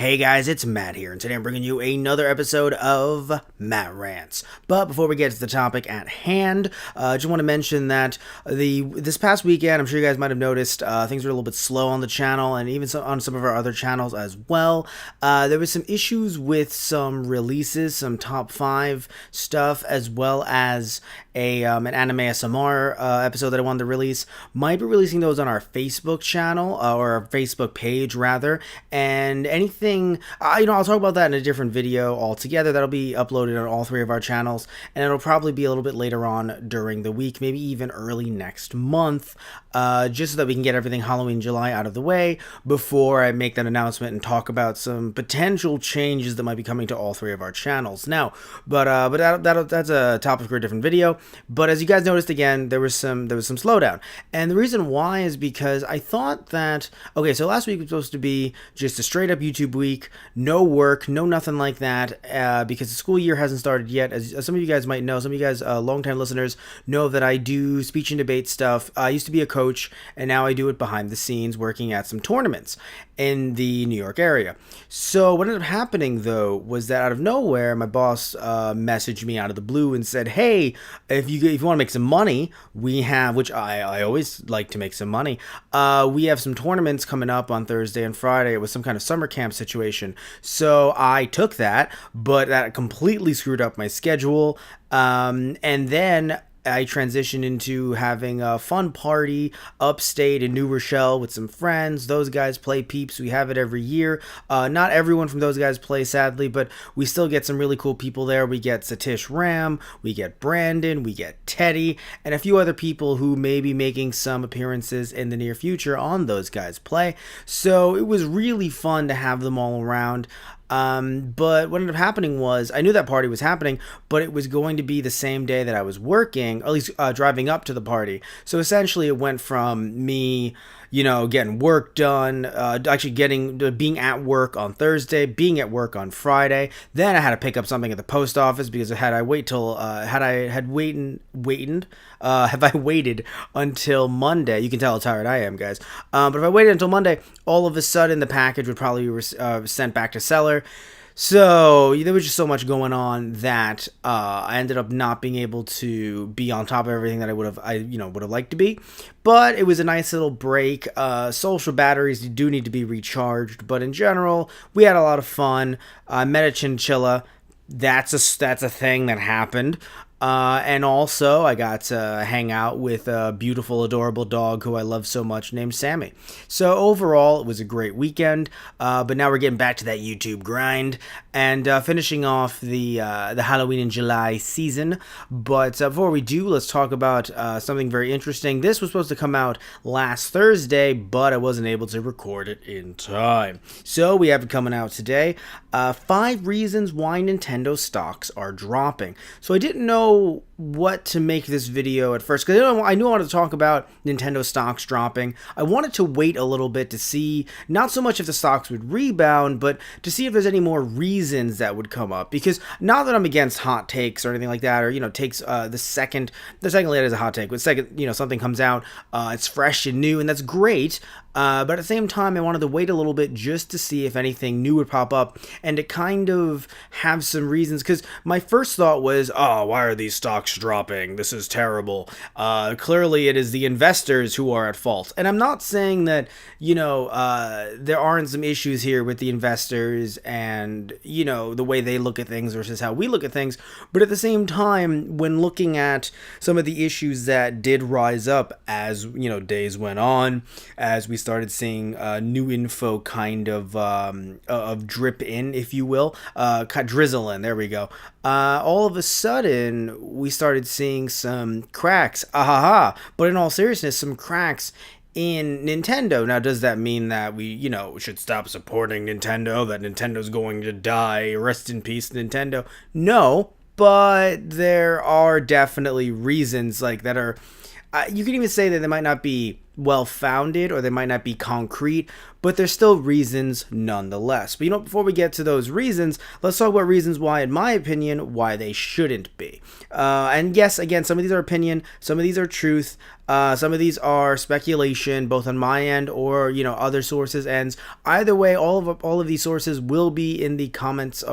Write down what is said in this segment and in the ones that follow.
Hey guys, it's Matt here, and today I'm bringing you another episode of Matt Rants. But before we get to the topic at hand, I just want to mention that this past weekend, I'm sure you guys might have noticed, things were a little bit slow on the channel, and even on some of our other channels as well. There was some issues with some releases, some top 5 stuff, as well as an anime ASMR episode that I wanted to release. Might be releasing those on our Facebook channel, or our Facebook page rather, and anything, I'll talk about that in a different video altogether. That'll be uploaded on all 3 of our channels, and it'll probably be a little bit later on during the week, maybe even early next month, just so that we can get everything Halloween July out of the way before I make that announcement and talk about some potential changes that might be coming to all 3 of our channels. Now, but that's a topic for a different video. But as you guys noticed, again, there was some slowdown, and the reason why is because I thought that, okay, so last week was supposed to be just a straight up YouTube week, no work, no nothing like that, because the school year hasn't started yet. As some of you guys might know, some of you guys, longtime listeners, know that I do speech and debate stuff. I used to be a coach, and now I do it behind the scenes, working at some tournaments in the New York area. So what ended up happening, though, was that out of nowhere, my boss messaged me out of the blue and said, hey, if you want to make some money, we have, which I always like to make some money, we have some tournaments coming up on Thursday and Friday. It was some kind of summer camp situation. So I took that, but that completely screwed up my schedule. And then I transitioned into having a fun party upstate in New Rochelle with some friends. Those guys play Peeps. We have it every year. Not everyone from those guys play, sadly, but we still get some really cool people there. We get Satish Ram, we get Brandon, we get Teddy, and a few other people who may be making some appearances in the near future on those guys' play. So it was really fun to have them all around. But what ended up happening was, I knew that party was happening, but it was going to be the same day that I was working, at least driving up to the party. So essentially it went from me, getting work done, being at work on Thursday, being at work on Friday. Then I had to pick up something at the post office because have I waited until Monday, you can tell how tired I am, guys. But if I waited until Monday, all of a sudden the package would probably be sent back to seller. So there was just so much going on that I ended up not being able to be on top of everything that I would have liked to be. But it was a nice little break. Social batteries do need to be recharged, but in general, we had a lot of fun. I met a chinchilla. That's a thing that happened. And also, I got to hang out with a beautiful, adorable dog who I love so much named Sammy. So overall, it was a great weekend, but now we're getting back to that YouTube grind and finishing off the Halloween in July season. But before we do, let's talk about something very interesting. This was supposed to come out last Thursday, but I wasn't able to record it in time. So we have it coming out today. 5 reasons why Nintendo stocks are dropping. So I didn't know what to make this video at first, because I knew I wanted to talk about Nintendo stocks dropping. I wanted to wait a little bit to see, not so much if the stocks would rebound, but to see if there's any more reasons that would come up. Because not that I'm against hot takes or anything like that, or takes the second later is a hot take. But second, something comes out, it's fresh and new, and that's great. But at the same time, I wanted to wait a little bit just to see if anything new would pop up and to kind of have some reasons. Because my first thought was, oh, why are these stocks dropping? This is terrible. Clearly, it is the investors who are at fault. And I'm not saying that, there aren't some issues here with the investors and, the way they look at things versus how we look at things. But at the same time, when looking at some of the issues that did rise up as, days went on, as we started seeing new info kind of drip in, if you will, drizzle in, there we go. All of a sudden, we started seeing some cracks, but in all seriousness, some cracks in Nintendo. Now, does that mean that we, should stop supporting Nintendo, that Nintendo's going to die, rest in peace, Nintendo? No, but there are definitely reasons like that are, you can even say that they might not be well-founded or they might not be concrete, but there's still reasons nonetheless. But before we get to those reasons, let's talk about reasons why, in my opinion, why they shouldn't be. And yes, again, some of these are opinion, some of these are truth, some of these are speculation, both on my end or other sources' ends. Either way, all of these sources will be in the comments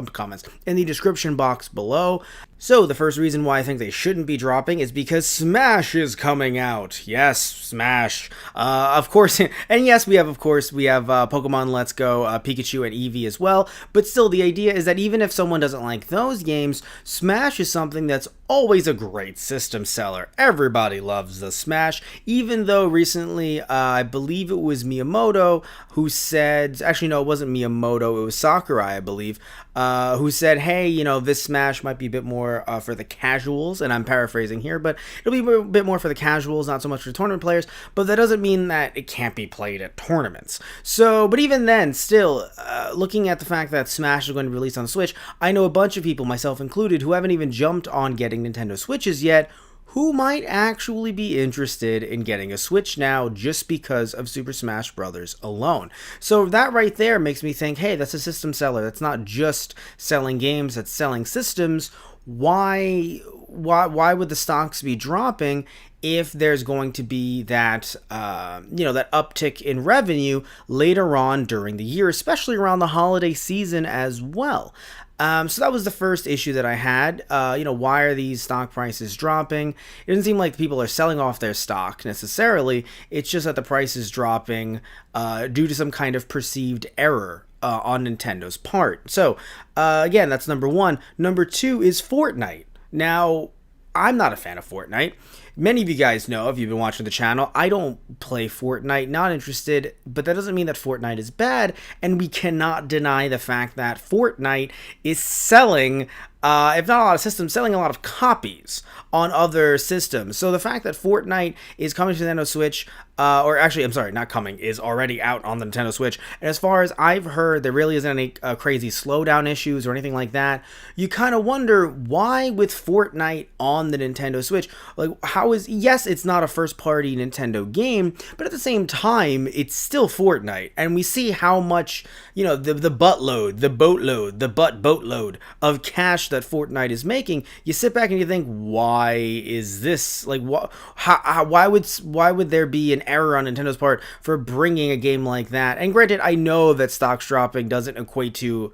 in the description box below. So the first reason why I think they shouldn't be dropping is because Smash is coming out. Yes, Smash. Of course, and yes, we have Pokemon Let's Go, Pikachu, and Eevee as well. But still, the idea is that even if someone doesn't like those games, Smash is something that's always a great system seller. Everybody loves the Smash, even though recently, I believe it was Miyamoto who said, actually no, it wasn't Miyamoto, it was Sakurai, I believe, who said, hey, this Smash might be a bit more for the casuals, and I'm paraphrasing here, but it'll be a bit more for the casuals, not so much for tournament players, but that doesn't mean that it can't be played at tournaments. So, but even then, still, looking at the fact that Smash is going to be released on Switch, I know a bunch of people, myself included, who haven't even jumped on getting Nintendo Switches yet, who might actually be interested in getting a Switch now just because of Super Smash Bros. Alone. So that right there makes me think, hey, that's a system seller. That's not just selling games, that's selling systems. Why would the stocks be dropping if there's going to be that that uptick in revenue later on during the year, especially around the holiday season as well? So that was the first issue that I had. Why are these stock prices dropping? It doesn't seem like people are selling off their stock necessarily. It's just that the price is dropping due to some kind of perceived error on Nintendo's part. So, again, that's number one. Number two is Fortnite. Now, I'm not a fan of Fortnite. Many of you guys know, if you've been watching the channel, I don't play Fortnite, not interested, but that doesn't mean that Fortnite is bad, and we cannot deny the fact that Fortnite is selling, if not a lot of systems, selling a lot of copies on other systems. So the fact that Fortnite is coming to Nintendo Switch, or actually, I'm sorry, not coming, is already out on the Nintendo Switch, and as far as I've heard, there really isn't any crazy slowdown issues or anything like that. You kind of wonder why with Fortnite on the Nintendo Switch, like yes, it's not a first-party Nintendo game, but at the same time, it's still Fortnite, and we see how much, the boatload of cash that Fortnite is making. You sit back and you think, why is this, like, why would there be an error on Nintendo's part for bringing a game like that? And granted, I know that stocks dropping doesn't equate to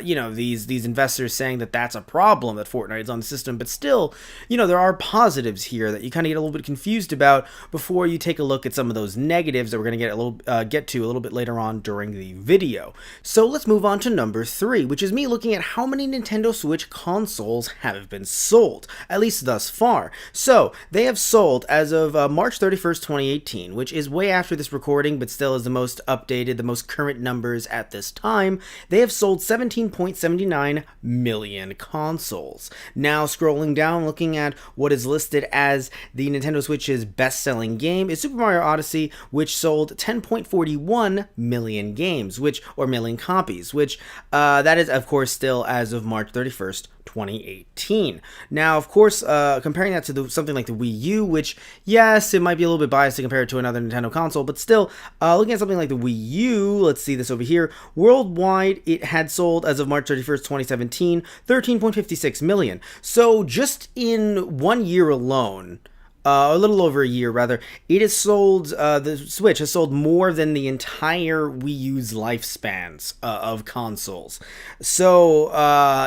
these investors saying that that's a problem that Fortnite is on the system, but still, there are positives here that you kind of get a little bit confused about before you take a look at some of those negatives that we're going to get to a little bit later on during the video. So let's move on to number 3, which is me looking at how many Nintendo Switch consoles have been sold, at least thus far. So they have sold as of March 31st, 2018, which is way after this recording, but still is the most updated, the most current numbers at this time. They have sold 17.79 million consoles. Now, scrolling down, looking at what is listed as the Nintendo Switch's best-selling game is Super Mario Odyssey, which sold 10.41 million million copies, which that is, of course, still as of March 31st, 2018. Now, of course, comparing that to something like the Wii U, which, yes, it might be a little bit biased to compare it to another Nintendo console, but still, looking at something like the Wii U, let's see this over here, worldwide, it had sold, as of March 31st, 2017, 13.56 million. So, just in 1 year alone, a little over a year rather, it has sold, the Switch has sold more than the entire Wii U's lifespans of consoles. So,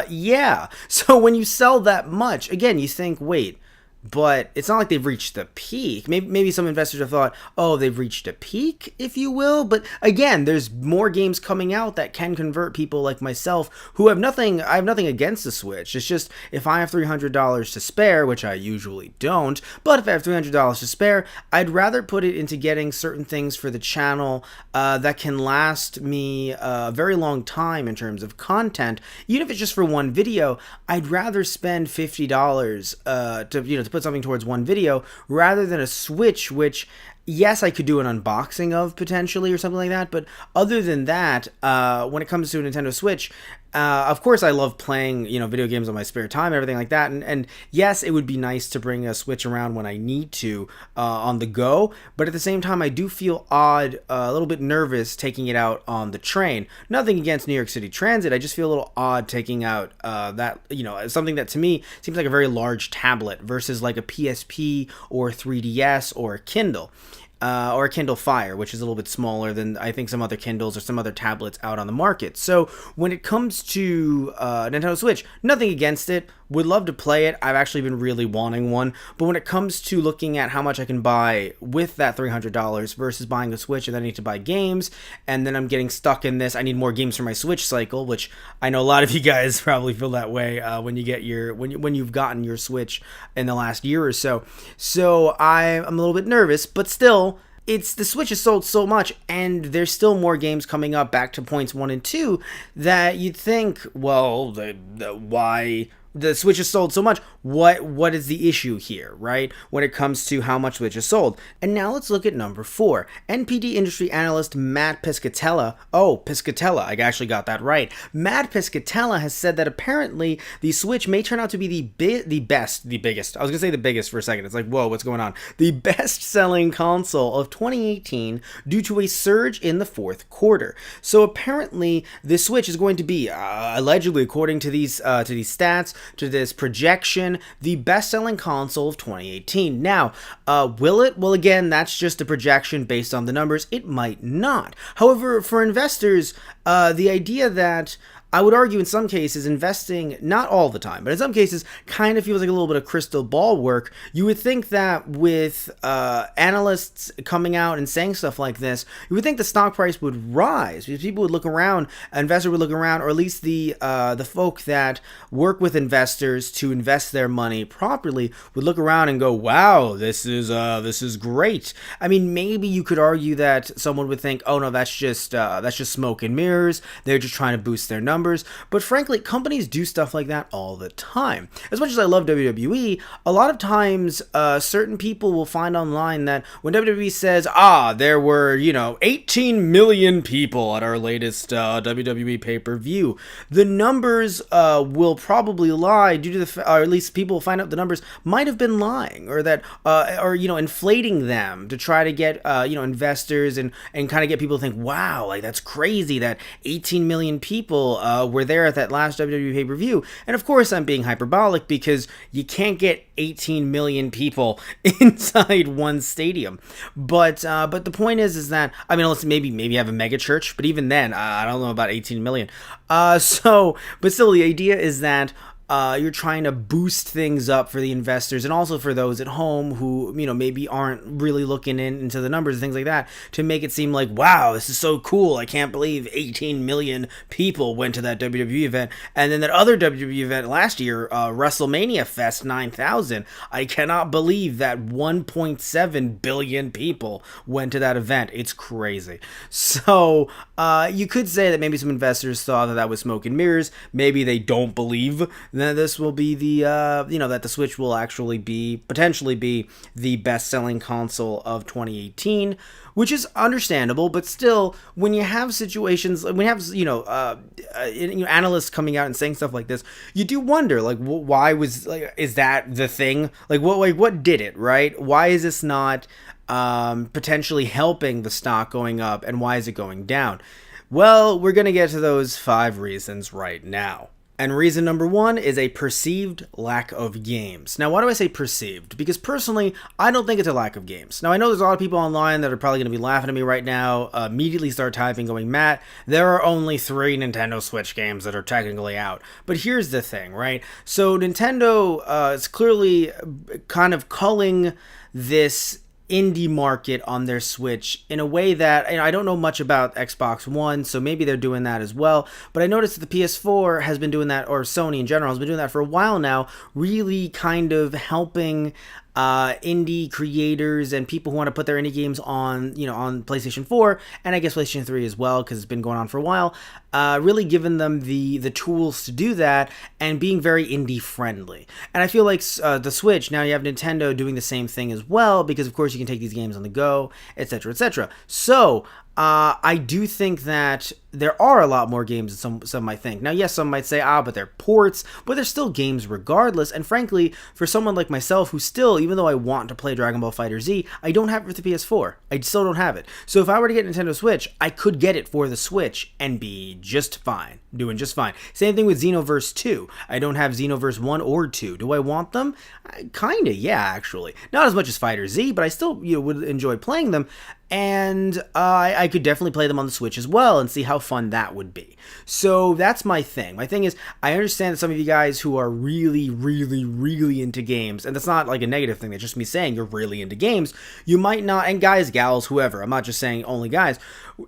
yeah. So when you sell that much, again, you think, wait, but it's not like they've reached the peak. Maybe some investors have thought, oh, they've reached a peak, if you will. But again, there's more games coming out that can convert people like myself who have nothing. I have nothing against the Switch. It's just if I have $300 to spare, which I usually don't, but if I have $300 to spare, I'd rather put it into getting certain things for the channel that can last me a very long time in terms of content. Even if it's just for one video, I'd rather spend $50 to put something towards one video rather than a Switch, which yes, I could do an unboxing of potentially or something like that. But other than that, when it comes to a Nintendo Switch, of course, I love playing, video games on my spare time and everything like that. And yes, it would be nice to bring a Switch around when I need to on the go. But at the same time, I do feel odd, a little bit nervous taking it out on the train. Nothing against New York City Transit. I just feel a little odd taking out that, something that to me seems like a very large tablet versus like a PSP or 3DS or a Kindle. Or a Kindle Fire, which is a little bit smaller than I think some other Kindles or some other tablets out on the market. So when it comes to Nintendo Switch, nothing against it. Would love to play it. I've actually been really wanting one. But when it comes to looking at how much I can buy with that $300 versus buying a Switch and then I need to buy games, and then I'm getting stuck in this, I need more games for my Switch cycle, which I know a lot of you guys probably feel that way when you get when you've gotten your Switch in the last year or so. So I'm a little bit nervous, but still, the Switch has sold so much, and there's still more games coming up, back to points 1 and 2, that you'd think, well, why the Switch has sold so much? What is the issue here, right? When it comes to how much Switch has sold. And now let's look at number 4. NPD industry analyst Matt Piscatella. Oh, Piscatella, I actually got that right. Matt Piscatella has said that apparently the Switch may turn out to be the biggest. I was gonna say the biggest for a second. It's like, whoa, what's going on? The best-selling console of 2018 due to a surge in the fourth quarter. So apparently, the Switch is going to be, allegedly, according to these stats, to this projection, the best-selling console of 2018. Now, will it? Well, again, that's just a projection based on the numbers. It might not. However, for investors, the idea that I would argue in some cases investing, not all the time, but in some cases kind of feels like a little bit of crystal ball work. You would think that with analysts coming out and saying stuff like this, you would think the stock price would rise because people would look around, investors would look around, or at least the folk that work with investors to invest their money properly would look around and go, wow, this is great. I mean, maybe you could argue that someone would think, oh no, that's just smoke and mirrors. They're just trying to boost their numbers. But frankly, companies do stuff like that all the time. As much as I love WWE, a lot of times certain people will find online that when WWE says, there were, 18 million people at our latest WWE pay-per-view, the numbers will probably lie due to or at least people will find out the numbers might have been lying, or that, inflating them to try to get, investors and kind of get people to think, wow, like that's crazy that 18 million people were there at that last WWE pay-per-view. And of course, I'm being hyperbolic because you can't get 18 million people inside one stadium. But the point is that, I mean, let's maybe have a mega church, but even then, I don't know about 18 million. But still, the idea is that you're trying to boost things up for the investors and also for those at home who, maybe aren't really looking into the numbers and things like that, to make it seem like, wow, this is so cool. I can't believe 18 million people went to that WWE event. And then that other WWE event last year, WrestleMania Fest 9000, I cannot believe that 1.7 billion people went to that event. It's crazy. So you could say that maybe some investors thought that was smoke and mirrors. Maybe they don't believe that this will be the, that the Switch will actually potentially be the best-selling console of 2018, which is understandable, but still, when you have situations, when you have, analysts coming out and saying stuff like this, you do wonder, like, why was, like, is that the thing? Like, what did it, right? Why is this not potentially helping the stock going up, and why is it going down? Well, we're going to get to those 5 reasons right now. And reason number 1 is a perceived lack of games. Now, why do I say perceived? Because personally, I don't think it's a lack of games. Now, I know there's a lot of people online that are probably going to be laughing at me right now, immediately start typing, going, Matt, there are only 3 Nintendo Switch games that are technically out. But here's the thing, right? So Nintendo is clearly kind of culling this indie market on their Switch in a way that, I don't know much about Xbox One, so maybe they're doing that as well, but I noticed that the PS4 has been doing that, or Sony in general has been doing that for a while now, really kind of helping indie creators and people who want to put their indie games on, on PlayStation 4 and I guess PlayStation 3 as well, because it's been going on for a while. Really giving them the tools to do that and being very indie friendly. And I feel like the Switch, now you have Nintendo doing the same thing as well, because of course you can take these games on the go, etc., etc. So I do think that there are a lot more games than some might think. Now, yes, some might say, but they're ports, but they're still games regardless. And frankly, for someone like myself who still, even though I want to play Dragon Ball FighterZ, I don't have it for the PS4. I still don't have it. So if I were to get Nintendo Switch, I could get it for the Switch and be just fine, doing just fine. Same thing with Xenoverse 2. I don't have Xenoverse 1 or 2. Do I want them? Kinda, yeah, actually. Not as much as FighterZ, but I still would enjoy playing them. And I could definitely play them on the Switch as well and see how fun that would be. So that's my thing. My thing is, I understand that some of you guys who are really, really, really into games, and that's not like a negative thing, that's just me saying you're really into games, you might not, and guys, gals, whoever, I'm not just saying only guys,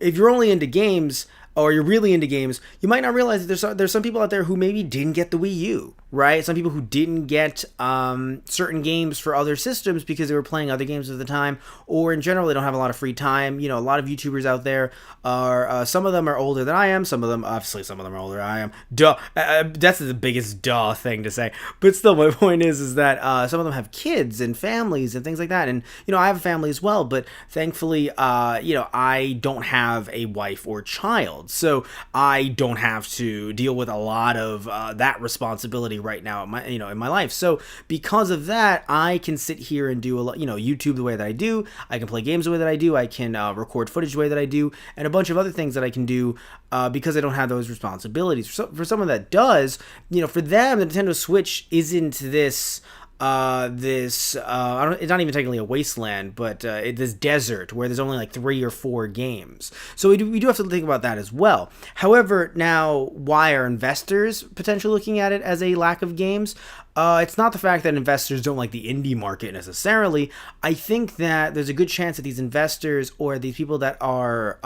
if you're only into games, or you're really into games, you might not realize that there's some people out there who maybe didn't get the Wii U, right? Some people who didn't get certain games for other systems because they were playing other games at the time, or in general, they don't have a lot of free time. A lot of YouTubers out there are, some of them are older than I am, some of them are older than I am. Duh. That's the biggest duh thing to say. But still, my point is that some of them have kids and families and things like that. And, I have a family as well, but thankfully, I don't have a wife or child. So I don't have to deal with a lot of that responsibility right now in my life. So because of that, I can sit here and do a lot, YouTube the way that I do. I can play games the way that I do. I can record footage the way that I do, and a bunch of other things that I can do because I don't have those responsibilities. For someone that does, for them, the Nintendo Switch isn't this. It's not even technically a wasteland, but this desert where there's only like 3 or 4 games. So we do have to think about that as well. However, now, why are investors potentially looking at it as a lack of games? It's not the fact that investors don't like the indie market necessarily. I think that there's a good chance that these investors or these people that are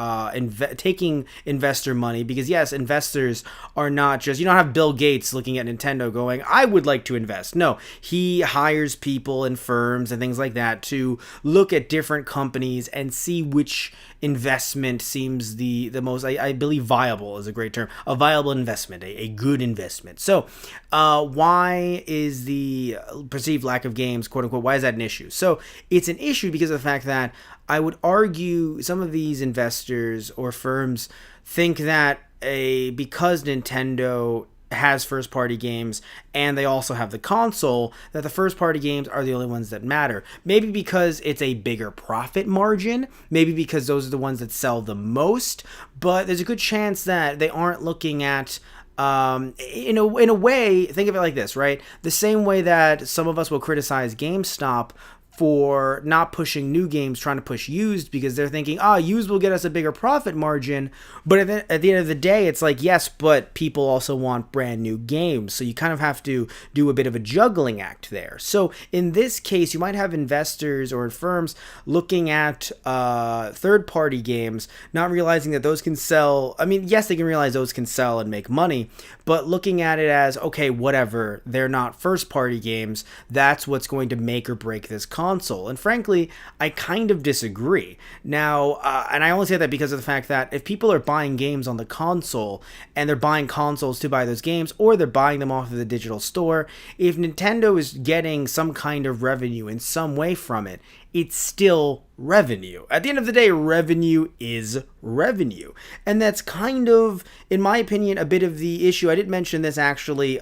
taking investor money, because yes, investors are not just, you don't have Bill Gates looking at Nintendo going, I would like to invest. No, he hires people and firms and things like that to look at different companies and see which investment seems the most, I believe viable is a great term, a viable investment, a good investment. So why is the perceived lack of games, quote unquote, why is that an issue? So it's an issue because of the fact that I would argue some of these investors or firms think that because Nintendo has first party games and they also have the console, that the first party games are the only ones that matter. Maybe because it's a bigger profit margin, maybe because those are the ones that sell the most, but there's a good chance that they aren't looking at in a way, think of it like this, right? The same way that some of us will criticize GameStop for not pushing new games, trying to push used, because they're thinking, used will get us a bigger profit margin. But at the end of the day, it's like, yes, but people also want brand new games. So you kind of have to do a bit of a juggling act there. So in this case, you might have investors or firms looking at third-party games, not realizing that those can sell. I mean, yes, they can realize those can sell and make money, but looking at it as, okay, whatever, they're not first-party games. That's what's going to make or break this console. And frankly, I kind of disagree. Now, and I only say that because of the fact that if people are buying games on the console and they're buying consoles to buy those games, or they're buying them off of the digital store, if Nintendo is getting some kind of revenue in some way from it, it's still revenue. At the end of the day, revenue is revenue. And that's kind of, in my opinion, a bit of the issue. I did mention this actually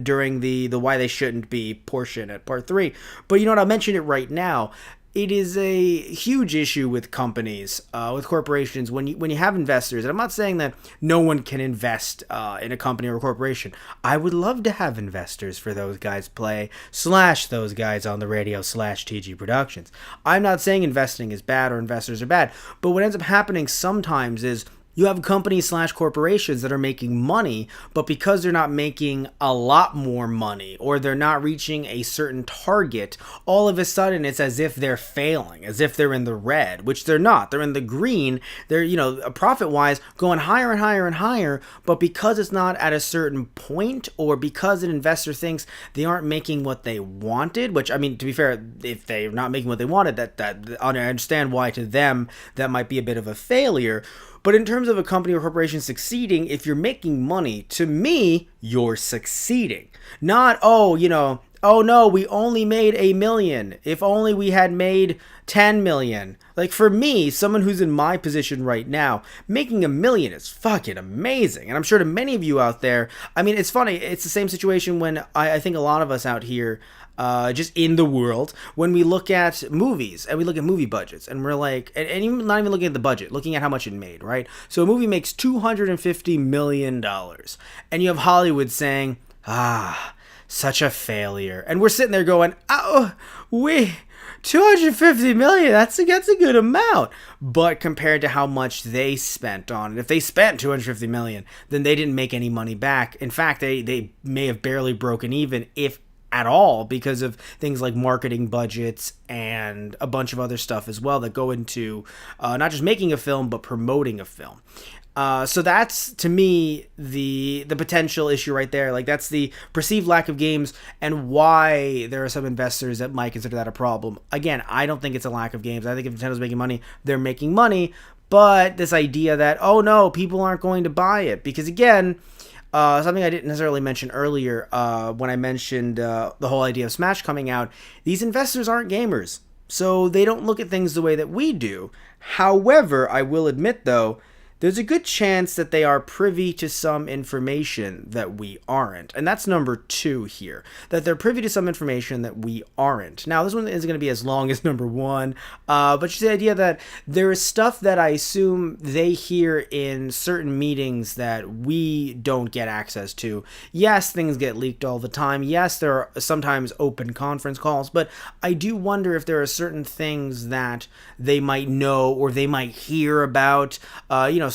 during the why they shouldn't be portion at part 3. But you know what, I'll mention it right now. It is a huge issue with companies, with corporations, when you have investors. And I'm not saying that no one can invest in a company or a corporation. I would love to have investors for those guys play, / those guys on the radio / TG Productions. I'm not saying investing is bad or investors are bad. But what ends up happening sometimes is You have companies slash corporations that are making money, but because they're not making a lot more money or they're not reaching a certain target, all of a sudden it's as if they're failing, as if they're in the red, which they're not. They're in the green. They're, profit-wise going higher and higher and higher, but because it's not at a certain point or because an investor thinks they aren't making what they wanted, which, I mean, to be fair, if they're not making what they wanted, that I understand why to them that might be a bit of a failure. But in terms of a company or corporation succeeding, if you're making money, to me, you're succeeding. Not, oh no, we only made $1 million. If only we had made 10 million. Like, for me, someone who's in my position right now, making $1 million is fucking amazing. And I'm sure to many of you out there, I mean, it's funny. It's the same situation when I think a lot of us out here, just in the world, when we look at movies and we look at movie budgets and we're like, and even not even looking at the budget, looking at how much it made, right? So a movie makes $250 million and you have Hollywood saying, such a failure. And we're sitting there going, 250 million, that's a good amount. But compared to how much they spent on it, if they spent 250 million, then they didn't make any money back. In fact, they may have barely broken even, if at all, because of things like marketing budgets and a bunch of other stuff as well that go into not just making a film, but promoting a film. So that's, to me, the potential issue right there. Like, that's the perceived lack of games and why there are some investors that might consider that a problem. Again, I don't think it's a lack of games. I think if Nintendo's making money, they're making money. But this idea that, oh no, people aren't going to buy it. Because again, something I didn't necessarily mention earlier when I mentioned the whole idea of Smash coming out, these investors aren't gamers. So they don't look at things the way that we do. However, I will admit, though, there's a good chance that they are privy to some information that we aren't. And that's number 2 here, that they're privy to some information that we aren't. Now, this one isn't going to be as long as number 1, but just the idea that there is stuff that I assume they hear in certain meetings that we don't get access to. Yes, things get leaked all the time. Yes, there are sometimes open conference calls, but I do wonder if there are certain things that they might know or they might hear about,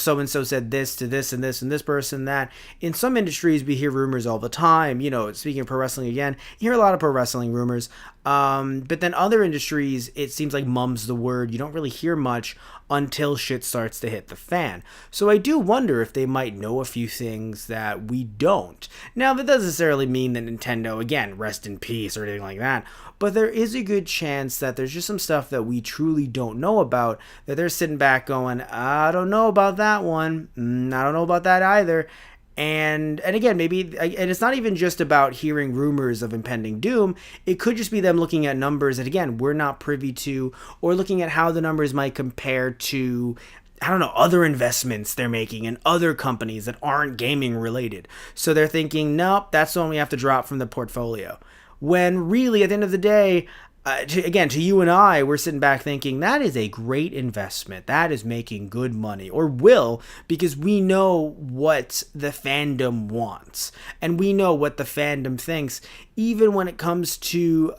so-and-so said this to this and this and this person that. In some industries, we hear rumors all the time. Speaking of pro wrestling again, you hear a lot of pro wrestling rumors. But then other industries, it seems like mum's the word. You don't really hear much until shit starts to hit the fan. So I do wonder if they might know a few things that we don't. Now, that doesn't necessarily mean that Nintendo, again, rest in peace or anything like that, but there is a good chance that there's just some stuff that we truly don't know about, that they're sitting back going, I don't know about that one. I don't know about that either. And again, maybe, and it's not even just about hearing rumors of impending doom. It could just be them looking at numbers that, again, we're not privy to, or looking at how the numbers might compare to, I don't know, other investments they're making in other companies that aren't gaming related. So they're thinking, nope, that's the one we have to drop from the portfolio. When really, at the end of the day, to you and I, we're sitting back thinking that is a great investment. That is making good money, or will, because we know what the fandom wants and we know what the fandom thinks, even when it comes to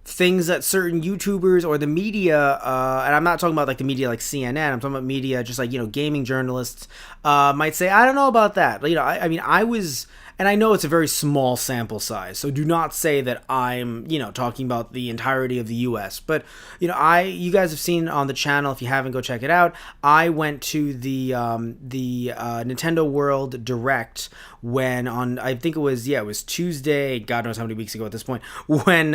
things that certain YouTubers or the media, and I'm not talking about like the media like CNN, I'm talking about media just like, gaming journalists might say, I don't know about that. I was, and I know it's a very small sample size, so do not say that I'm, talking about the entirety of the US. But, you guys have seen on the channel, if you haven't, go check it out. I went to the Nintendo World Direct when I think it was Tuesday, God knows how many weeks ago at this point, when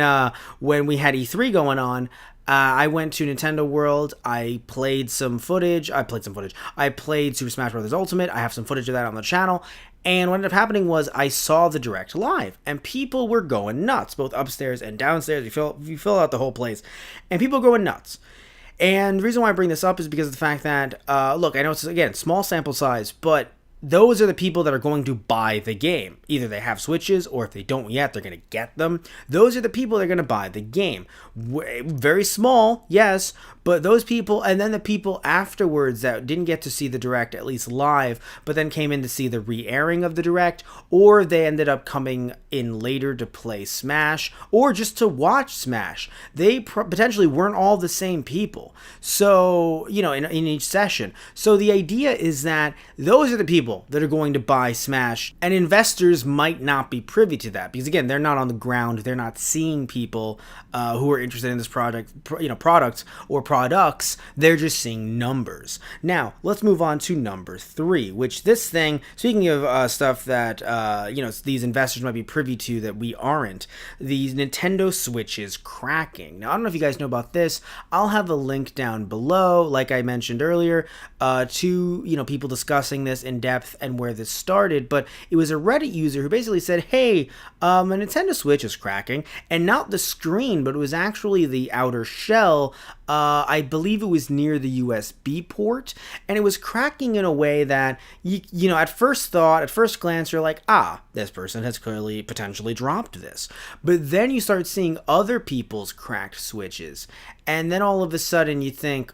we had E3 going on. I went to Nintendo World. I played some footage. I played Super Smash Bros. Ultimate. I have some footage of that on the channel. And what ended up happening was I saw the Direct live, and people were going nuts, both upstairs and downstairs. You fill out the whole place, and people going nuts. And the reason why I bring this up is because of the fact that, look, I know it's, again, small sample size, but those are the people that are going to buy the game. Either they have Switches, or if they don't yet, they're going to get them. Those are the people that are going to buy the game. Very small, yes, But those people, and then the people afterwards that didn't get to see the direct, at least live, but then came in to see the re-airing of the direct, or they ended up coming in later to play Smash, or just to watch Smash. They potentially weren't all the same people. So, in each session. So the idea is that those are the people that are going to buy Smash, and investors might not be privy to that, because again, they're not on the ground, they're not seeing people who are interested in this product or products, they're just seeing numbers. Now, let's move on to number 3, which this thing, speaking of stuff that, these investors might be privy to that we aren't, the Nintendo Switch is cracking. Now, I don't know if you guys know about this. I'll have a link down below, like I mentioned earlier, to, people discussing this in depth and where this started, but it was a Reddit user who basically said, hey, a Nintendo Switch is cracking, and not the screen, but it was actually the outer shell. I believe it was near the USB port, and it was cracking in a way that, at first glance, you're like, this person has clearly potentially dropped this. But then you start seeing other people's cracked switches, and then all of a sudden you think,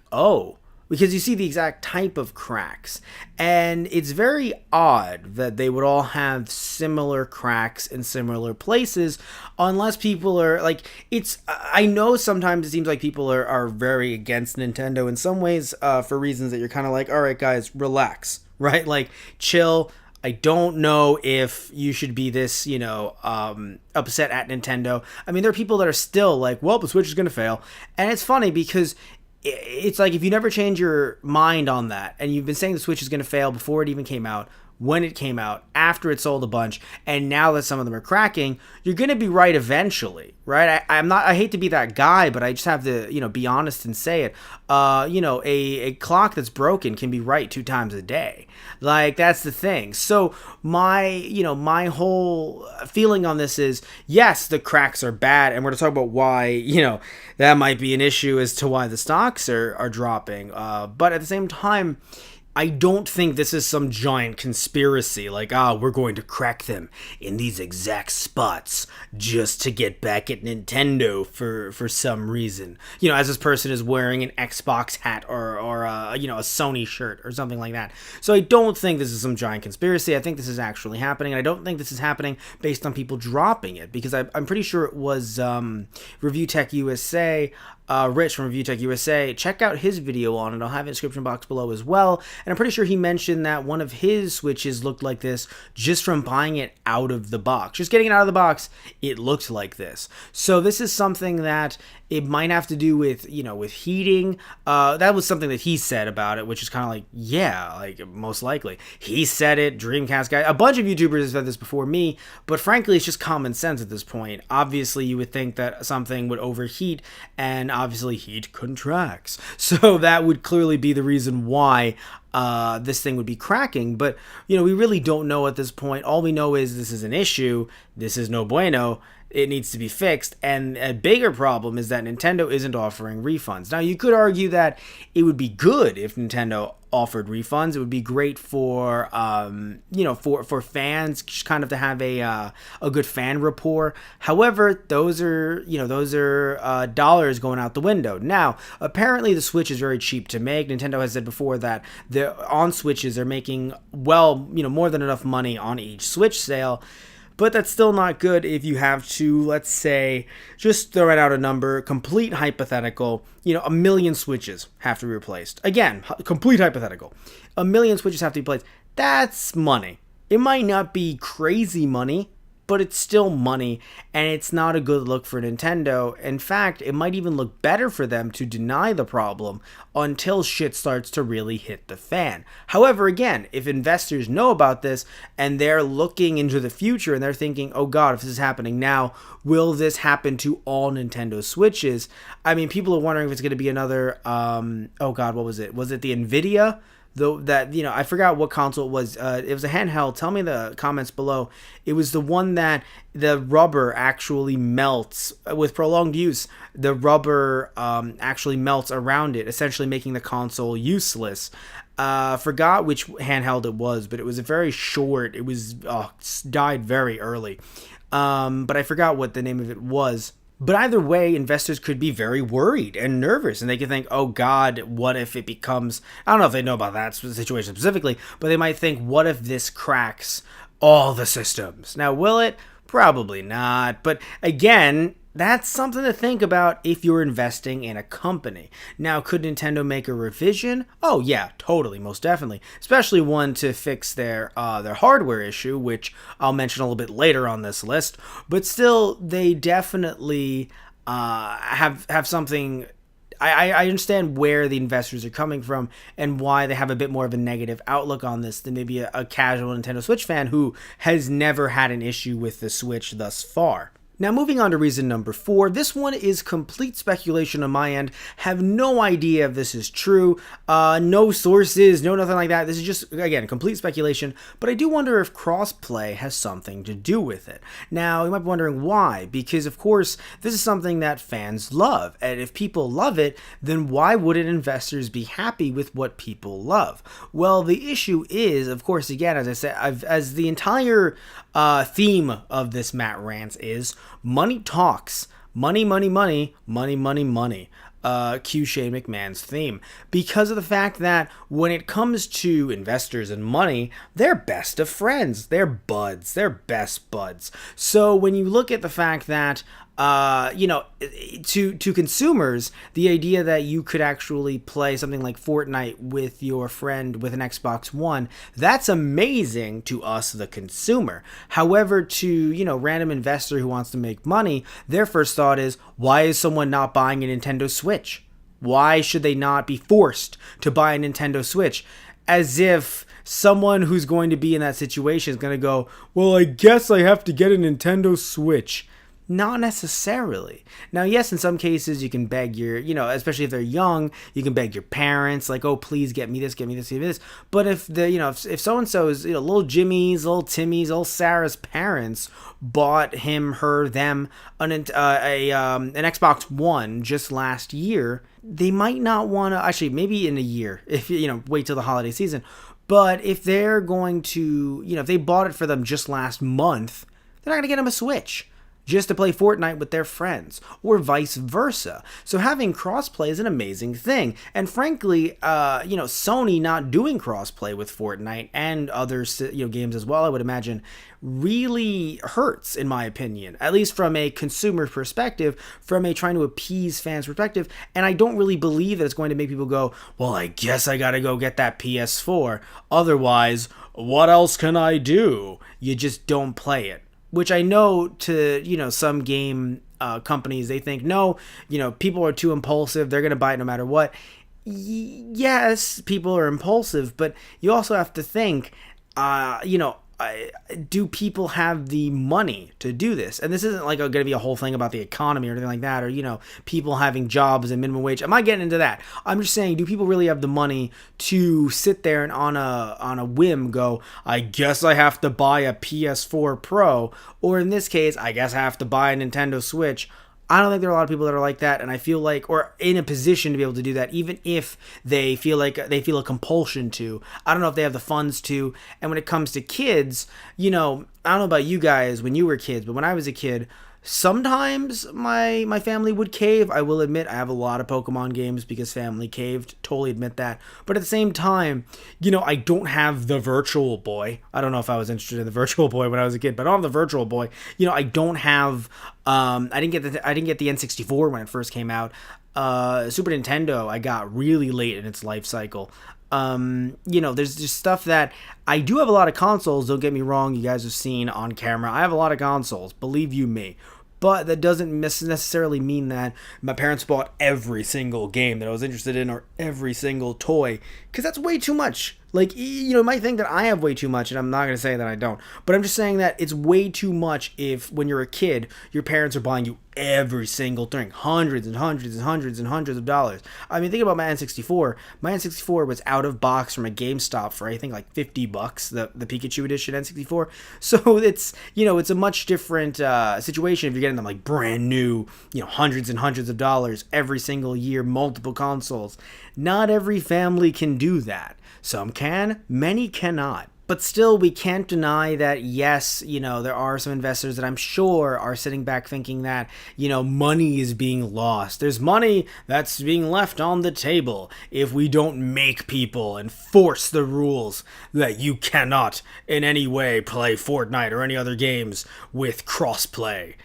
because you see the exact type of cracks. And it's very odd that they would all have similar cracks in similar places, unless people are like, I know sometimes it seems like people are very against Nintendo in some ways, for reasons that you're kind of like, all right, guys, relax, right? Like, chill. I don't know if you should be this, upset at Nintendo. I mean, there are people that are still like, well, the Switch is going to fail. And it's funny because it's like, if you never change your mind on that, and you've been saying the Switch is going to fail before it even came out, when it came out, after it sold a bunch, and now that some of them are cracking, you're going to be right eventually, right? I hate to be that guy, but I just have to, be honest and say it. A clock that's broken can be right 2 times a day. Like, that's the thing. So my whole feeling on this is, yes, the cracks are bad, and we're going to talk about why, that might be an issue as to why the stocks are dropping. But at the same time, I don't think this is some giant conspiracy, like, we're going to crack them in these exact spots just to get back at Nintendo for some reason. As this person is wearing an Xbox hat or a Sony shirt or something like that. So I don't think this is some giant conspiracy. I think this is actually happening, and I don't think this is happening based on people dropping it, because I'm pretty sure it was Review Tech USA, Rich from Review Tech USA. Check out his video on it. I'll have it in the description box below as well. And I'm pretty sure he mentioned that one of his Switches looked like this just from buying it out of the box. Just getting it out of the box, it looked like this. So this is something that it might have to do with, with heating. That was something that he said about it, which is kind of like, yeah, like, most likely. He said it, Dreamcast guy. A bunch of YouTubers have said this before me, but frankly, it's just common sense at this point. Obviously, you would think that something would overheat, and obviously heat contracts. So that would clearly be the reason why this thing would be cracking. But, we really don't know at this point. All we know is this is an issue. This is no bueno. It needs to be fixed. And a bigger problem is that Nintendo isn't offering refunds. Now, you could argue that it would be good if Nintendo offered refunds. It would be great for for fans, kind of to have a good fan rapport. However, those are dollars going out the window. Now, apparently the Switch is very cheap to make. Nintendo has said before that on Switches they're making more than enough money on each Switch sale. But that's still not good if you have to, let's say, just throw it out a number, complete hypothetical, 1 million Switches have to be replaced. Again, complete hypothetical. 1 million Switches have to be replaced. That's money. It might not be crazy money, but it's still money, and it's not a good look for Nintendo. In fact, it might even look better for them to deny the problem until shit starts to really hit the fan. However, again, if investors know about this and they're looking into the future and they're thinking, oh god, if this is happening now, will this happen to all Nintendo Switches? I mean, people are wondering if it's going to be another, oh god, what was it? Was it the Nvidia? Though that, I forgot what console it was. It was a handheld. Tell me in the comments below. It was the one that the rubber actually melts with prolonged use. The rubber actually melts around it, essentially making the console useless. Forgot which handheld it was, but it was a very short. It was died very early. But I forgot what the name of it was. But either way, investors could be very worried and nervous, and they could think, oh God, what if it becomes, I don't know if they know about that situation specifically, but they might think, what if this cracks all the systems? Now, will it? Probably not. But again, that's something to think about if you're investing in a company. Now, could Nintendo make a revision? Oh yeah, totally, most definitely. Especially one to fix their hardware issue, which I'll mention a little bit later on this list. But still, they definitely have something. I understand where the investors are coming from and why they have a bit more of a negative outlook on this than maybe a casual Nintendo Switch fan who has never had an issue with the Switch thus far. Now, moving on to reason number 4, this one is complete speculation on my end. Have no idea if this is true, no sources, no nothing like that. This is just, again, complete speculation, but I do wonder if crossplay has something to do with it. Now, you might be wondering why, because of course, this is something that fans love, and if people love it, then why wouldn't investors be happy with what people love? Well, the issue is, of course, again, as I said, as the entire theme of this Matt Rants is, money talks. Money, money, money, money, money, money. Cue Shane McMahon's theme. Because of the fact that when it comes to investors and money, they're best of friends. They're buds. They're best buds. So when you look at the fact that to consumers, the idea that you could actually play something like Fortnite with your friend with an Xbox One, that's amazing to us, the consumer. However, to, random investor who wants to make money, their first thought is, why is someone not buying a Nintendo Switch? Why should they not be forced to buy a Nintendo Switch? As if someone who's going to be in that situation is going to go, well, I guess I have to get a Nintendo Switch. Not necessarily. Now, yes, in some cases you can beg your, especially if they're young, you can beg your parents, like, oh, please get me this, get me this, get me this. But if if so-and-so's, little Jimmy's, little Timmy's, little Sarah's parents bought him, her, them an Xbox One just last year, they might not want to, actually, maybe in a year, if wait till the holiday season. But if they're going to, if they bought it for them just last month, they're not going to get them a Switch just to play Fortnite with their friends, or vice versa. So having crossplay is an amazing thing. And frankly, Sony not doing crossplay with Fortnite and other games as well, I would imagine, really hurts, in my opinion, at least from a consumer perspective, from a trying to appease fans perspective. And I don't really believe that it's going to make people go, well, I guess I gotta go get that PS4. Otherwise, what else can I do? You just don't play it. Which I know to, some game companies, they think, no, people are too impulsive. They're going to buy it no matter what. Yes, people are impulsive, but you also have to think, do people have the money to do this? And this isn't like going to be a whole thing about the economy or anything like that, or, people having jobs and minimum wage. I'm not getting into that. I'm just saying, do people really have the money to sit there and on a whim go, I guess I have to buy a PS4 Pro, or in this case, I guess I have to buy a Nintendo Switch? I don't think there are a lot of people that are like that, and I feel like, or in a position to be able to do that, even if they feel a compulsion to. I don't know if they have the funds to. And when it comes to kids, I don't know about you guys when you were kids, but when I was a kid, sometimes my family would cave. I will admit I have a lot of Pokemon games because family caved. Totally admit that. But at the same time, I don't have the Virtual Boy. I don't know if I was interested in the Virtual Boy when I was a kid, but I don't have the Virtual Boy. I don't have. I didn't get the N64 when it first came out. Super Nintendo I got really late in its life cycle. There's just stuff that I do have a lot of consoles. Don't get me wrong. You guys have seen on camera. I have a lot of consoles. Believe you me. But that doesn't necessarily mean that my parents bought every single game that I was interested in or every single toy, because that's way too much. Like, you might think that I have way too much, and I'm not going to say that I don't. But I'm just saying that it's way too much if, when you're a kid, your parents are buying you every single thing. Hundreds and hundreds and hundreds and hundreds of dollars. I mean, think about my N64. My N64 was out of box from a GameStop for, I think, like $50, the Pikachu edition N64. So it's, it's a much different situation if you're getting them, like, brand new, hundreds and hundreds of dollars every single year, multiple consoles. Not every family can do that. Some can, many cannot. But still, we can't deny that, yes, there are some investors that I'm sure are sitting back thinking that, money is being lost. There's money that's being left on the table if we don't make people enforce the rules that you cannot in any way play Fortnite or any other games with crossplay.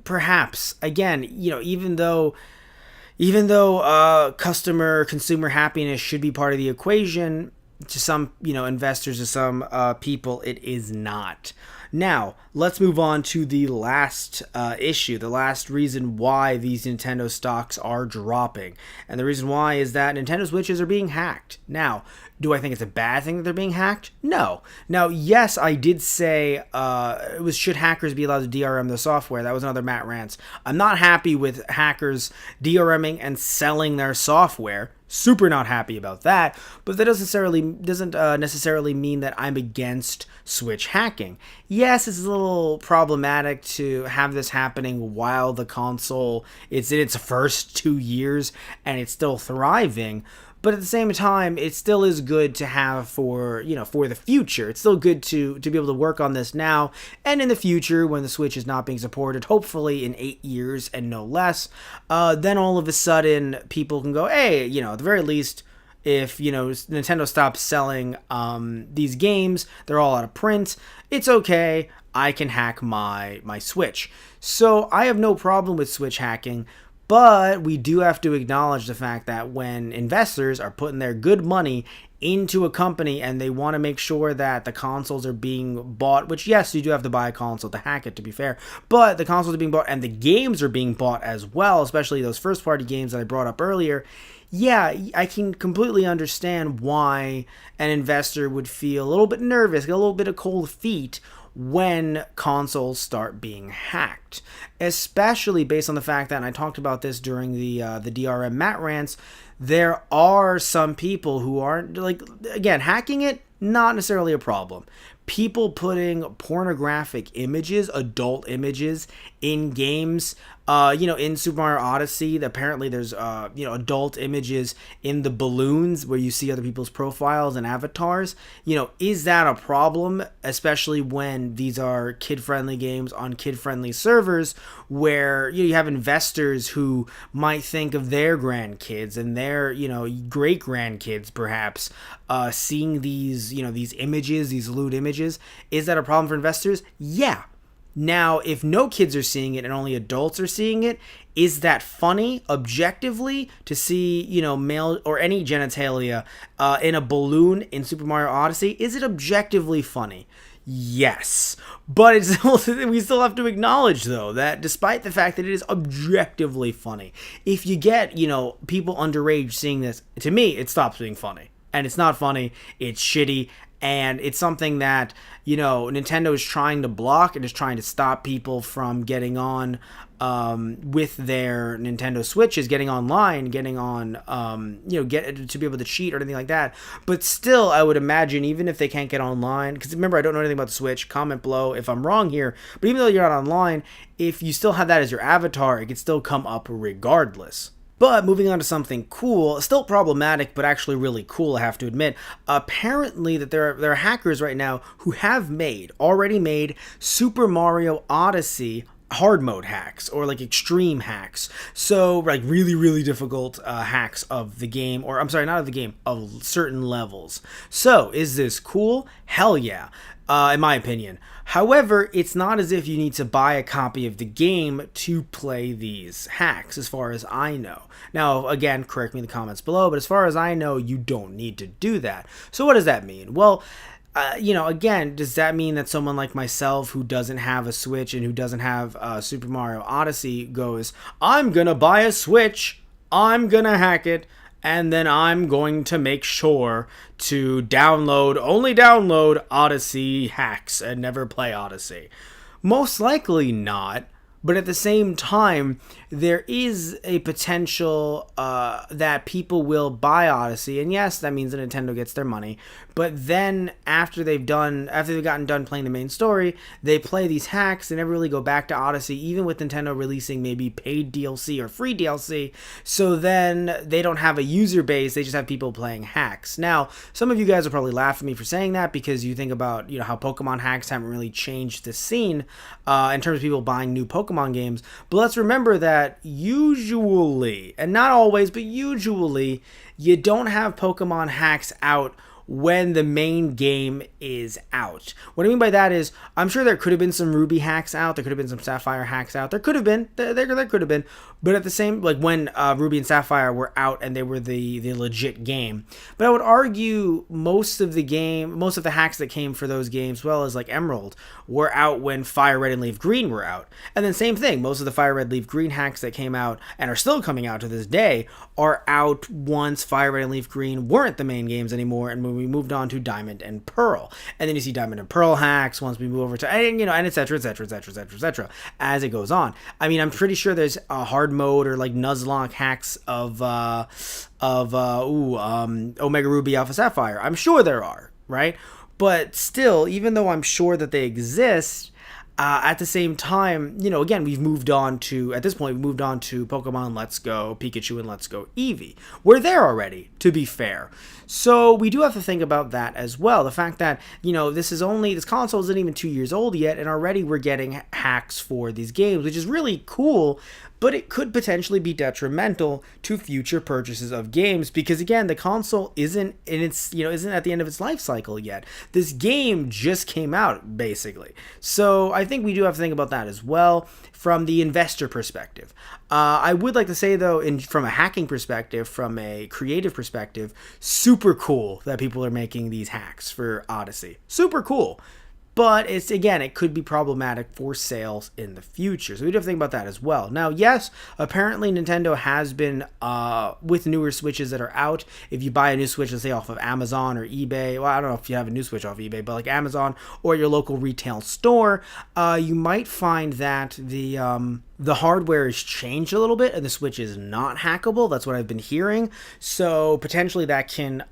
Perhaps, again, even though consumer happiness should be part of the equation, to some, investors, to some people, it is not. Now, let's move on to the last issue, the last reason why these Nintendo stocks are dropping. And the reason why is that Nintendo Switches are being hacked. Now, do I think it's a bad thing that they're being hacked? No. Now, yes, I did say should hackers be allowed to DRM the software? That was another Matt Rants. I'm not happy with hackers DRMing and selling their software. Super not happy about that, but that doesn't necessarily mean that I'm against Switch hacking. Yes, it's a little problematic to have this happening while the console is in its first 2 years and it's still thriving. But at the same time, it still is good to have for the future. It's still good to be able to work on this now and in the future when the Switch is not being supported, hopefully in 8 years and no less. Then all of a sudden, people can go, hey, at the very least, if Nintendo stops selling these games, they're all out of print. It's okay. I can hack my Switch. So I have no problem with Switch hacking. But we do have to acknowledge the fact that when investors are putting their good money into a company and they want to make sure that the consoles are being bought, which, yes, you do have to buy a console to hack it, to be fair, but the consoles are being bought and the games are being bought as well, especially those first-party games that I brought up earlier. Yeah, I can completely understand why an investor would feel a little bit nervous, get a little bit of cold feet when consoles start being hacked, especially based on the fact that, and I talked about this during the DRM Matt Rants, there are some people who aren't, again, hacking it, not necessarily a problem. People putting pornographic images, adult images, in games, in Super Mario Odyssey, apparently there's, adult images in the balloons where you see other people's profiles and avatars. Is that a problem? Especially when these are kid-friendly games on kid-friendly servers where you have investors who might think of their grandkids and their, great-grandkids perhaps, seeing these images, these lewd images. Is that a problem for investors? Yeah. Now, if no kids are seeing it and only adults are seeing it, is that funny objectively to see, male or any genitalia in a balloon in Super Mario Odyssey? Is it objectively funny? Yes. But we still have to acknowledge, though, that despite the fact that it is objectively funny, if you get, people underage seeing this, to me, it stops being funny. And it's not funny, it's shitty, and it's something that, Nintendo is trying to block and is trying to stop people from getting on with their Nintendo Switches, getting online, getting on, get to be able to cheat or anything like that. But still, I would imagine, even if they can't get online, because remember, I don't know anything about the Switch, comment below if I'm wrong here, but even though you're not online, if you still have that as your avatar, it can still come up regardless. But moving on to something cool, still problematic, but actually really cool, I have to admit. Apparently that there are hackers right now who have already made Super Mario Odyssey hard mode hacks or extreme hacks. So really, really difficult hacks of the game, or I'm sorry, not of the game, of certain levels. So is this cool? Hell yeah. In my opinion. However, it's not as if you need to buy a copy of the game to play these hacks, as far as I know. Now, again, correct me in the comments below, but as far as I know, you don't need to do that. So what does that mean? Well, again, does that mean that someone like myself who doesn't have a Switch and who doesn't have Super Mario Odyssey goes, I'm gonna buy a Switch, I'm gonna hack it, and then I'm going to make sure to only download Odyssey hacks and never play Odyssey? Most likely not, but at the same time, there is a potential that people will buy Odyssey, and yes, that means that Nintendo gets their money, but then after they've gotten done playing the main story, they play these hacks. They never really go back to Odyssey, even with Nintendo releasing maybe paid DLC or free DLC. So then they don't have a user base. They just have people playing hacks. Now, some of you guys will probably laugh at me for saying that because you think about, how Pokemon hacks haven't really changed the scene in terms of people buying new Pokemon games. But let's remember that usually, and not always, but usually, you don't have Pokemon hacks out when the main game is out. What I mean by that is, I'm sure there could have been some Ruby hacks out, there could have been some Sapphire hacks out, there could have been, but at the same, like when Ruby and Sapphire were out and they were the legit game. But I would argue most of the hacks that came for those games, as well as like Emerald, were out when Fire Red and Leaf Green were out. And then same thing, most of the Fire Red, Leaf Green hacks that came out and are still coming out to this day are out once Fire Red and Leaf Green weren't the main games anymore, and when we moved on to Diamond and Pearl. And then you see Diamond and Pearl hacks once we move over to, and et cetera, as it goes on. I mean, I'm pretty sure there's a hard mode or like Nuzlocke hacks of Omega Ruby Alpha Sapphire. I'm sure there are, right? But still, even though I'm sure that they exist, at the same time, again, we've moved on to Pokemon Let's Go Pikachu and Let's Go Eevee. We're there already, to be fair. So we do have to think about that as well. The fact that, this console isn't even 2 years old yet, and already we're getting hacks for these games, which is really cool, but it could potentially be detrimental to future purchases of games because, again, the console isn't at the end of its life cycle yet. This game just came out, basically. So I think we do have to think about that as well from the investor perspective. I would like to say, though, from a hacking perspective, from a creative perspective, super cool that people are making these hacks for Odyssey. Super cool. But it could be problematic for sales in the future. So we do have to think about that as well. Now, yes, apparently Nintendo has been, with newer Switches that are out, if you buy a new Switch, let's say off of Amazon or eBay, well, I don't know if you have a new Switch off eBay, but like Amazon or your local retail store, you might find that the hardware has changed a little bit and the Switch is not hackable. That's what I've been hearing. So potentially that can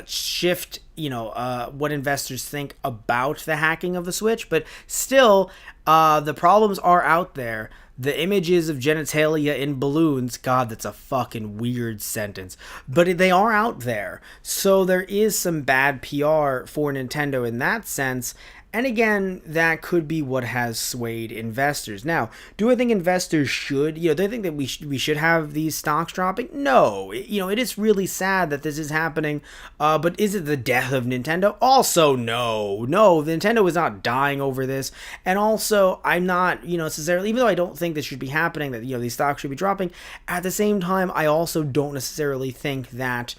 shift, what investors think about the hacking of the Switch. But still, the problems are out there. The images of genitalia in balloons, God, that's a fucking weird sentence, but they are out there. So there is some bad PR for Nintendo in that sense. And again, that could be what has swayed investors. Now, do I think investors should, do I think that we should have these stocks dropping? No. It is really sad that this is happening, but is it the death of Nintendo? Also, no. No, Nintendo is not dying over this. And also, I'm not, necessarily, even though I don't think this should be happening, that, these stocks should be dropping, at the same time, I also don't necessarily think that,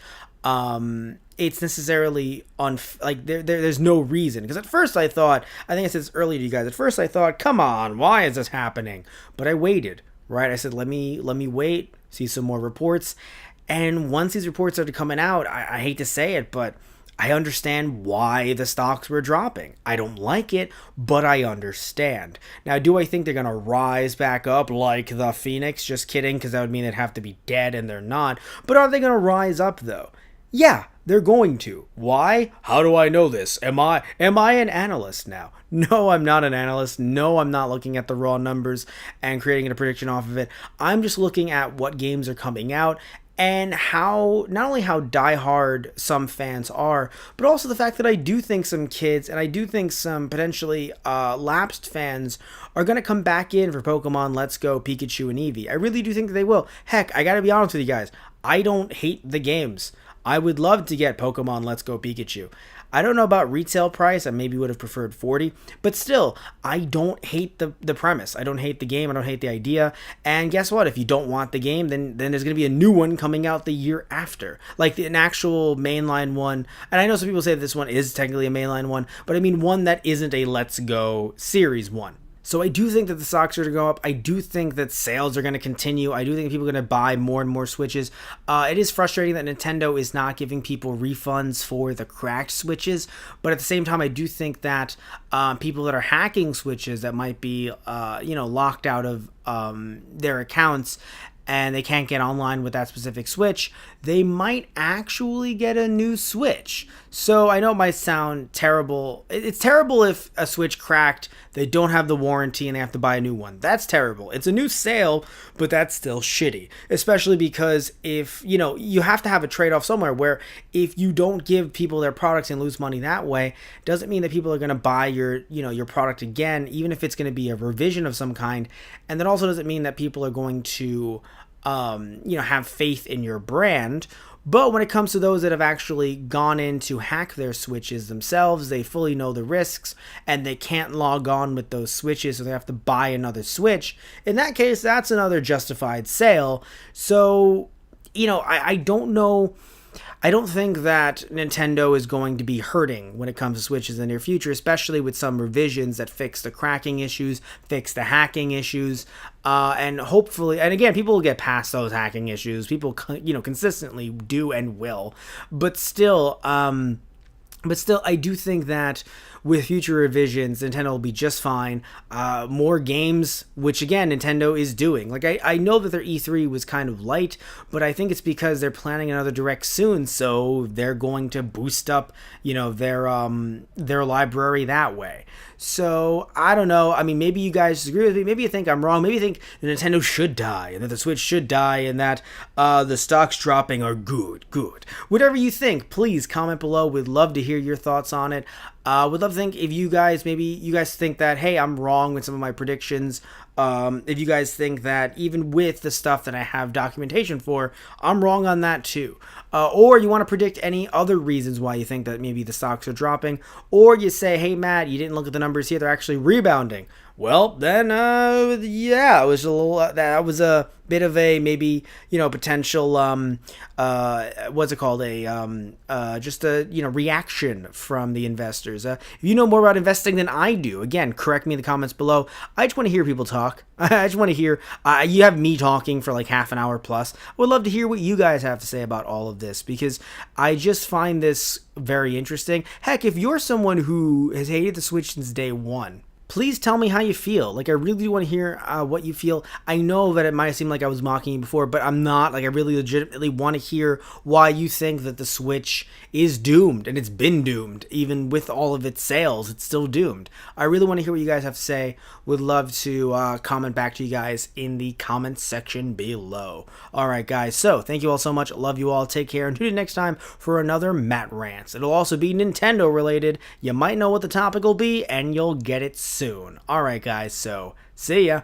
it's necessarily there's no reason. Because at first I thought, I think I said this earlier to you guys, at first I thought, come on, why is this happening? But I waited, right? I said, let me wait, see some more reports. And once these reports started coming out, I hate to say it, but I understand why the stocks were dropping. I don't like it, but I understand. Now, do I think they're going to rise back up like the Phoenix? Just kidding, because that would mean they'd have to be dead, and they're not. But are they going to rise up, though? Yeah, they're going to. Why? How do I know this? Am I an analyst now? No, I'm not an analyst. No, I'm not looking at the raw numbers and creating a prediction off of it. I'm just looking at what games are coming out and not only how diehard some fans are, but also the fact that I do think some kids and I do think some potentially lapsed fans are going to come back in for Pokemon Let's Go Pikachu and Eevee. I really do think that they will. Heck, I got to be honest with you guys. I don't hate the games. I would love to get Pokemon Let's Go Pikachu. I don't know about retail price. I maybe would have preferred $40, but still, I don't hate the premise. I don't hate the game. I don't hate the idea. And guess what? If you don't want the game, then there's going to be a new one coming out the year after, like an actual mainline one. And I know some people say that this one is technically a mainline one, but I mean one that isn't a Let's Go series one. So I do think that the stocks are going to go up. I do think that sales are going to continue. I do think people are going to buy more and more Switches. It is frustrating that Nintendo is not giving people refunds for the cracked Switches. But at the same time, I do think that people that are hacking Switches that might be, locked out of their accounts and they can't get online with that specific Switch, they might actually get a new Switch. So I know it might sound terrible. It's terrible if a Switch cracked, they don't have the warranty, and they have to buy a new one. That's terrible. It's a new sale, but that's still shitty. Especially because if, you have to have a trade-off somewhere where if you don't give people their products and lose money that way, doesn't mean that people are going to buy your product again, even if it's going to be a revision of some kind. And that also doesn't mean that people are going to have faith in your brand. But when it comes to those that have actually gone in to hack their Switches themselves, they fully know the risks and they can't log on with those Switches, so they have to buy another Switch. In that case, that's another justified sale. So, I don't know. I don't think that Nintendo is going to be hurting when it comes to Switches in the near future, especially with some revisions that fix the cracking issues, fix the hacking issues, and hopefully, and again, people will get past those hacking issues. People, consistently do and will, but still, I do think that with future revisions, Nintendo will be just fine. More games, which again, Nintendo is doing. Like, I know that their E3 was kind of light, but I think it's because they're planning another Direct soon, so they're going to boost up, their library that way. So, I don't know. I mean, maybe you guys disagree with me. Maybe you think I'm wrong. Maybe you think the Nintendo should die, and that the Switch should die, and that the stocks dropping are good. Whatever you think, please comment below. We'd love to hear your thoughts on it. Would love to think if you guys think that, hey, I'm wrong with some of my predictions. If you guys think that even with the stuff that I have documentation for, I'm wrong on that too. Or you want to predict any other reasons why you think that maybe the stocks are dropping. Or you say, hey, Matt, you didn't look at the numbers here. They're actually rebounding. Well, then, it was a little, that was a bit of a, maybe, potential, what's it called? Just a, reaction from the investors. If you know more about investing than I do, again, correct me in the comments below. I just want to hear people talk. I just want to hear, you have me talking for like half an hour plus. I would love to hear what you guys have to say about all of this, because I just find this very interesting. Heck, if you're someone who has hated the Switch since day one, please tell me how you feel. Like, I really want to hear what you feel. I know that it might seem like I was mocking you before, but I'm not. Like, I really legitimately want to hear why you think that the Switch is doomed, and it's been doomed. Even with all of its sales, it's still doomed. I really want to hear what you guys have to say. Would love to comment back to you guys in the comments section below. Alright, guys, so thank you all so much. Love you all. Take care, and tune in next time for another Matt Rants. It'll also be Nintendo related. You might know what the topic will be, and you'll get it soon. Alright, guys, so see ya.